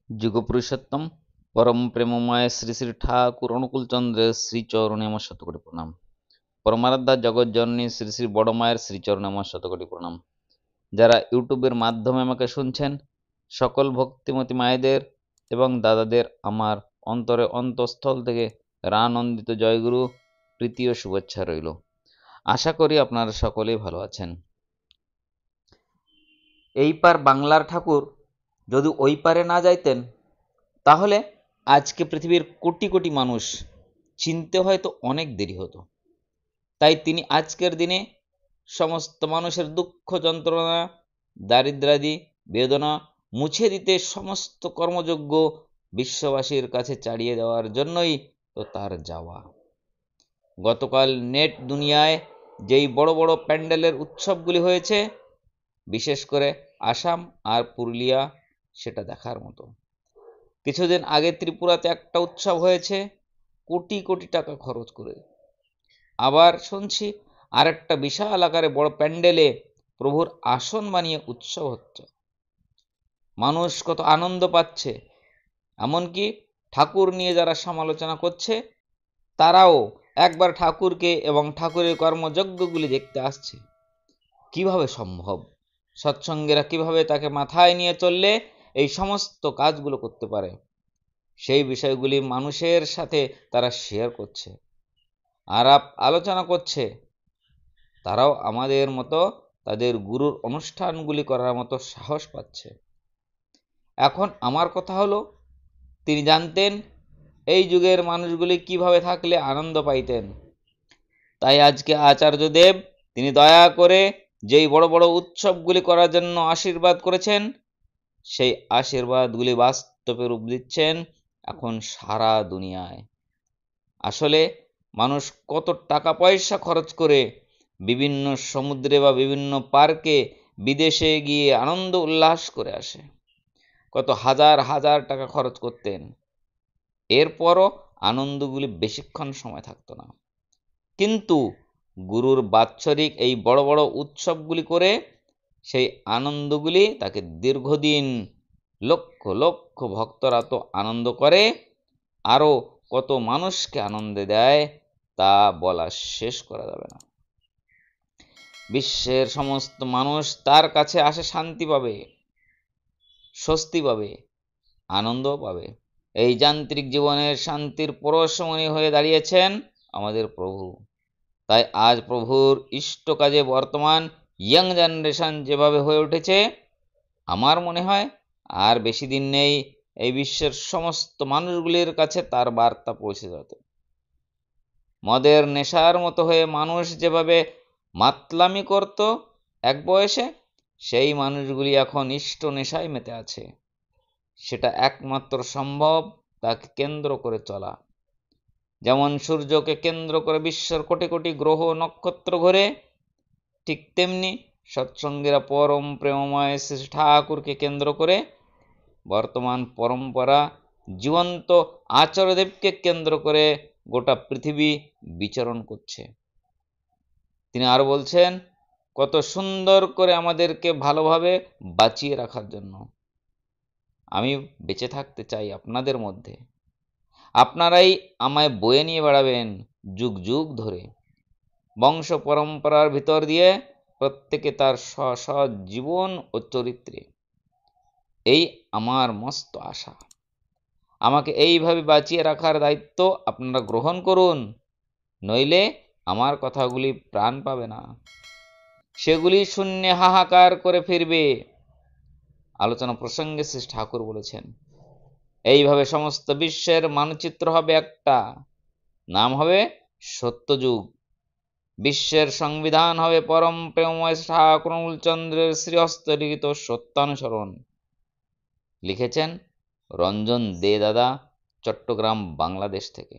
যুগপুরুষোত্তম পরম প্রেমময় শ্রী শ্রী ঠাকুর অনুকূলচন্দ্রের শ্রীচরণে আমার শতকোটি প্রণাম। পরমারাধ্যা জগৎজননী শ্রী শ্রী বড় মায়ের শ্রীচরণে আমার শতকোটি প্রণাম। যারা ইউটিউবের মাধ্যমে আমাকে শুনছেন, সকল ভক্তিমতী মায়েদের এবং দাদাদের আমার অন্তরে অন্তঃস্থল থেকে রানন্দিত জয়গুরু প্রীতি ও শুভেচ্ছা রইল। আশা করি আপনারা সকলেই ভালো আছেন। এই পার বাংলার ঠাকুর যদি ওই পারে না যাইতেন, তাহলে আজকে পৃথিবীর কোটি কোটি মানুষ চিনতে হয়তো অনেক দেরি হতো। তাই তিনি আজকের দিনে সমস্ত মানুষের দুঃখ যন্ত্রণা দারিদ্রাদি বেদনা মুছে দিতে সমস্ত কর্মযোগ্য বিশ্ববাসীর কাছে চালিয়ে দেওয়ার জন্যই তো তার যাওয়া। গতকাল নেট দুনিয়ায় যেই বড় বড় প্যান্ডেলের উৎসবগুলি হয়েছে, বিশেষ করে আসাম আর পুরুলিয়া, সেটা দেখার মতো। কিছুদিন আগে ত্রিপুরাতে একটা উৎসব হয়েছে কোটি কোটি টাকা খরচ করে। আবার শুনছি আরেকটা বিশাল আকারে বড় প্যান্ডেলে প্রভুর আসন বানিয়ে উৎসব হচ্ছে। মানুষ কত আনন্দ পাচ্ছে, এমনকি ঠাকুর নিয়ে যারা সমালোচনা করছে তারাও একবার ঠাকুরকে এবং ঠাকুরের কর্মযজ্ঞগুলি দেখতে আসছে। কিভাবে সম্ভব? সৎসঙ্গীরা কিভাবে তাকে মাথায় নিয়ে চললে এই সমস্ত কাজগুলো করতে পারে, সেই বিষয়গুলি মানুষের সাথে তারা শেয়ার করছে, আলাপ আলোচনা করছে। তারাও আমাদের মতো তাদের গুরুর অনুষ্ঠানগুলি করার মতো সাহস পাচ্ছে। এখন আমার কথা হলো, তিনি জানতেন এই যুগের মানুষগুলি কিভাবে থাকলে আনন্দ পাইতেন। তাই আজকে আচার্যদেব তিনি দয়া করে যেই বড় বড় উৎসবগুলি করার জন্য আশীর্বাদ করেছেন, সেই আশীর্বাদগুলি বাস্তবে রূপ দিচ্ছেন এখন সারা দুনিয়ায়। আসলে মানুষ কত টাকা পয়সা খরচ করে বিভিন্ন সমুদ্রে বা বিভিন্ন পার্কে বিদেশে গিয়ে আনন্দ উল্লাস করে আসে। কত হাজার হাজার টাকা খরচ করতেন, এরপরও আনন্দগুলি বেশিক্ষণ সময় থাকতো না। কিন্তু গুরুর বাৎসরিক এই বড় বড় উৎসবগুলি করে সেই আনন্দগুলি তাকে দীর্ঘদিন লক্ষ লক্ষ ভক্তরা তো আনন্দ করে, আরও কত মানুষকে আনন্দে দেয় তা বলা শেষ করা যাবে না। বিশ্বের সমস্ত মানুষ তার কাছে আসে শান্তি পাবে, স্বস্তি পাবে, আনন্দ পাবে। এই যান্ত্রিক জীবনের শান্তির পরশমণি হয়ে দাঁড়িয়েছেন আমাদের প্রভু। তাই আজ প্রভুর ইষ্ট কাজে বর্তমান ইয়াং জেনারেশন যেভাবে হয়ে উঠেছে, আমার মনে হয় আর বেশি দিন নেই এই বিশ্বের সমস্ত মানুষগুলির কাছে তার বার্তা পৌঁছে যেতে। মদের নেশার মতো হয়ে মানুষ যেভাবে মাতলামি করত এক বয়সে, সেই মানুষগুলি এখন ইষ্ট নেশায় মেতে আছে। সেটা একমাত্র সম্ভব তাকে কেন্দ্র করে চলা। যেমন সূর্যকে কেন্দ্র করে বিশ্বের কোটি কোটি গ্রহ নক্ষত্র ঘোরে, ঠিক তেমনি সৎসঙ্গীরা পরম প্রেমময় শ্রী ঠাকুরকে কেন্দ্র করে বর্তমান পরম্পরা জীবন্ত আচার্যদেবকে কেন্দ্র করে গোটা পৃথিবী বিচরণ করছে। তিনি আরো বলছেন, কত সুন্দর করে আমাদেরকে ভালোভাবে বাঁচিয়ে রাখার জন্য। আমি বেঁচে থাকতে চাই আপনাদের মধ্যে, আপনারাই আমায় বয়ে নিয়ে বেড়াবেন যুগ যুগ ধরে। বংশ পরম্পরার ভিতর দিয়ে প্রত্যেকে তার স্ব জীবন ও চরিত্রে। এই আমার মস্ত আশা। আমাকে এইভাবে বাঁচিয়ে রাখার দায়িত্ব আপনারা গ্রহণ করুন, নইলে আমার কথাগুলি প্রাণ পাবে না, সেগুলি শূন্যে হাহাকার করে ফিরবে। আলোচনা প্রসঙ্গে শ্রী ঠাকুর বলেছেন, এইভাবে সমস্ত বিশ্বের মানচিত্র হবে একটা, নাম হবে সত্যযুগ। বিশ্বের সংবিধান হবে পরম প্রেমময় ঠাকুর অনুকূলচন্দ্রের শ্রীহস্ত লিখিত সত্যানুসরণ। লিখেছেন রঞ্জন দে দাদা, চট্টগ্রাম, বাংলাদেশ থেকে।